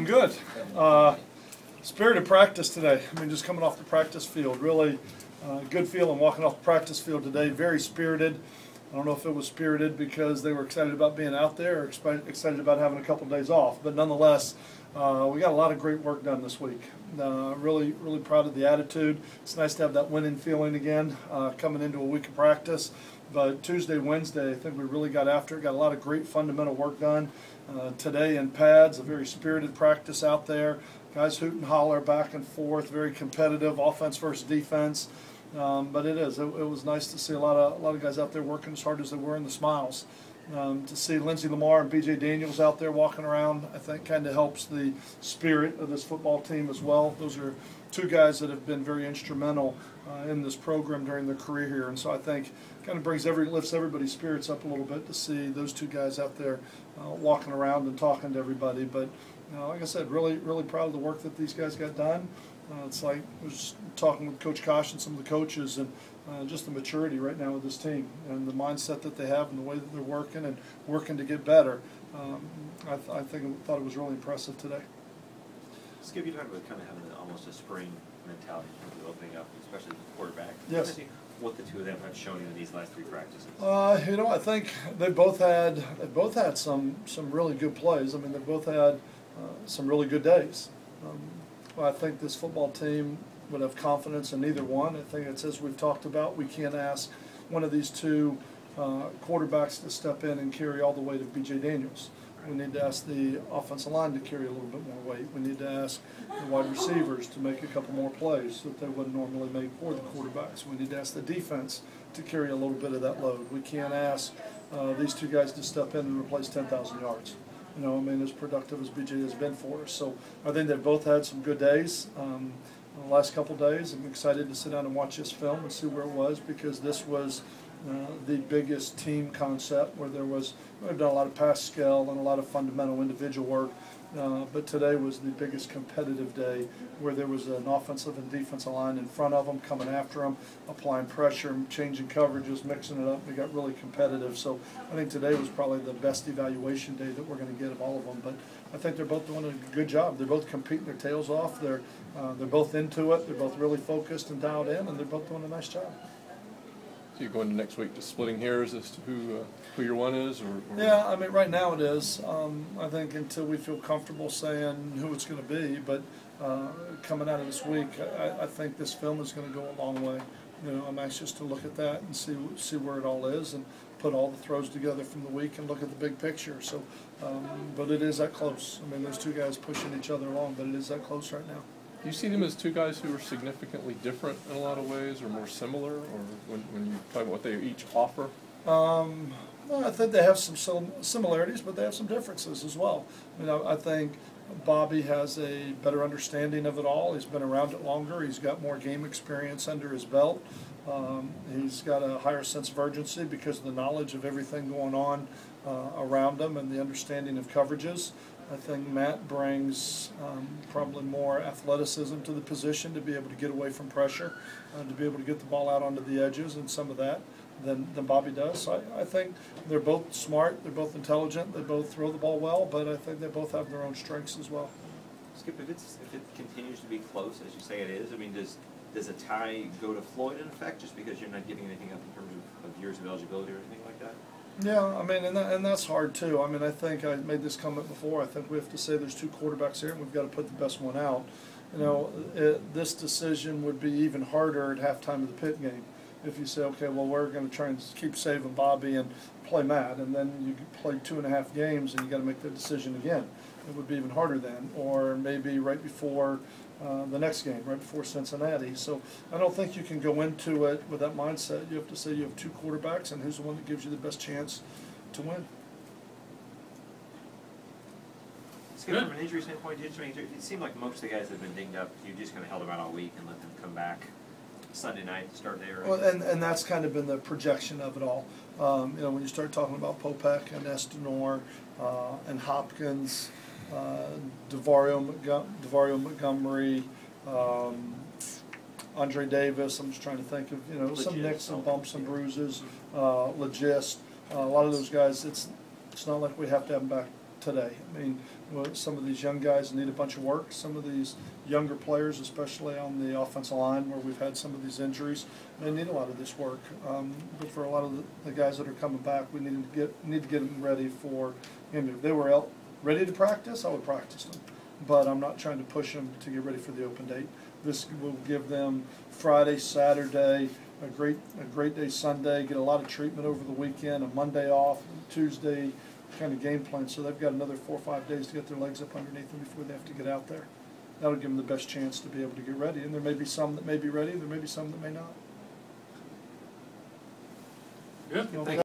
good. Spirited practice today. I mean, just coming off the practice field, really good feeling walking off the practice field today. Very spirited. I don't know if it was spirited because they were excited about being out there or excited about having a couple of days off, but nonetheless, we got a lot of great work done this week. Really proud of the attitude. It's nice to have that winning feeling again coming into a week of practice. But Tuesday, Wednesday, I think we really got after it. Got a lot of great fundamental work done. Today in pads, a very spirited practice out there. Guys hoot and holler back and forth, very competitive, offense versus defense. But it was nice to see a lot of guys out there working as hard as they were in the smiles. To see Lindsey Lamar and B.J. Daniels out there walking around, I think kind of helps the spirit of this football team as well. Those are two guys that have been very instrumental in this program during their career here, and so I think kind of lifts everybody's spirits up a little bit to see those two guys out there walking around and talking to everybody. But like I said, really proud of the work that these guys got done. It's like I was talking with Coach Kosh and some of the coaches, and just the maturity right now with this team and the mindset that they have and the way that they're working to get better. I thought it was really impressive today. Skip, you talked about kind of having almost a spring mentality in terms of opening up, especially the quarterback. Yes. What the two of them have shown you in these last three practices? I think they both had some really good plays. I mean, they both had some really good days. I think this football team would have confidence in either one. I think it's as we've talked about, we can't ask one of these two quarterbacks to step in and carry all the weight of B.J. Daniels. We need to ask the offensive line to carry a little bit more weight. We need to ask the wide receivers to make a couple more plays that they wouldn't normally make for the quarterbacks. We need to ask the defense to carry a little bit of that load. We can't ask these two guys to step in and replace 10,000 yards. I mean, as productive as BJ has been for us. So I think they've both had some good days. The last couple of days, I'm excited to sit down and watch this film and see where it was, because this was the biggest team concept where we've done a lot of pass skill and a lot of fundamental individual work, but today was the biggest competitive day where there was an offensive and defensive line in front of them, coming after them, applying pressure, changing coverages, mixing it up. We got really competitive. So I think today was probably the best evaluation day that we're going to get of all of them. But I think they're both doing a good job. They're both competing their tails off. They're both into it. They're both really focused and dialed in, and they're both doing a nice job. So you're going to next week to splitting hairs as to who your one is, or? Yeah, I mean, right now it is. I think until we feel comfortable saying who it's going to be, but coming out of this week, I think this film is going to go a long way. I'm anxious to look at that and see where it all is and put all the throws together from the week and look at the big picture. So, but it is that close. I mean, there's two guys pushing each other along, but it is that close right now. Do you see them as two guys who are significantly different in a lot of ways, or more similar, or when you talk about what they each offer? Well, I think they have some similarities, but they have some differences as well. I think Bobby has a better understanding of it all. He's been around it longer. He's got more game experience under his belt. He's got a higher sense of urgency because of the knowledge of everything going on around him and the understanding of coverages. I think Matt brings probably more athleticism to the position to be able to get away from pressure, to be able to get the ball out onto the edges and some of that than Bobby does. So I think they're both smart, they're both intelligent, they both throw the ball well, but I think they both have their own strengths as well. Skip, if it continues to be close, as you say it is, I mean, does a tie go to Floyd in effect just because you're not giving anything up in terms of years of eligibility or anything like that? Yeah, I mean, and that's hard too. I mean, I think I made this comment before. I think we have to say there's two quarterbacks here, and we've got to put the best one out. This decision would be even harder at halftime of the Pitt game if you say, okay, well, we're going to try and keep saving Bobby and play Matt, and then you play 2.5 games and you got to make that decision again. It would be even harder then, or maybe right before the next game, right before Cincinnati. So I don't think you can go into it with that mindset. You have to say you have two quarterbacks, and who's the one that gives you the best chance to win. Skip, from an injury standpoint, it seemed like most of the guys that have been dinged up, you just kind of held them out all week and let them come back Sunday night, start there. Well, and that's kind of been the projection of it all. When you start talking about Popek and Estenor and Hopkins, DeVario Montgomery, Andre Davis. I'm just trying to think of some nicks and bumps and bruises. Legist. A lot of those guys. It's not like we have to have them back today. I mean, some of these young guys need a bunch of work. Some of these younger players, especially on the offensive line where we've had some of these injuries, they need a lot of this work. But for a lot of the guys that are coming back, we need to get them ready for. If they were ready to practice, I would practice them. But I'm not trying to push them to get ready for the open date. This will give them Friday, Saturday, a great day Sunday, get a lot of treatment over the weekend, a Monday off, Tuesday kind of game plan. So they've got another 4 or 5 days to get their legs up underneath them before they have to get out there. That'll give them the best chance to be able to get ready. And there may be some that may be ready, there may be some that may not. Good. Thank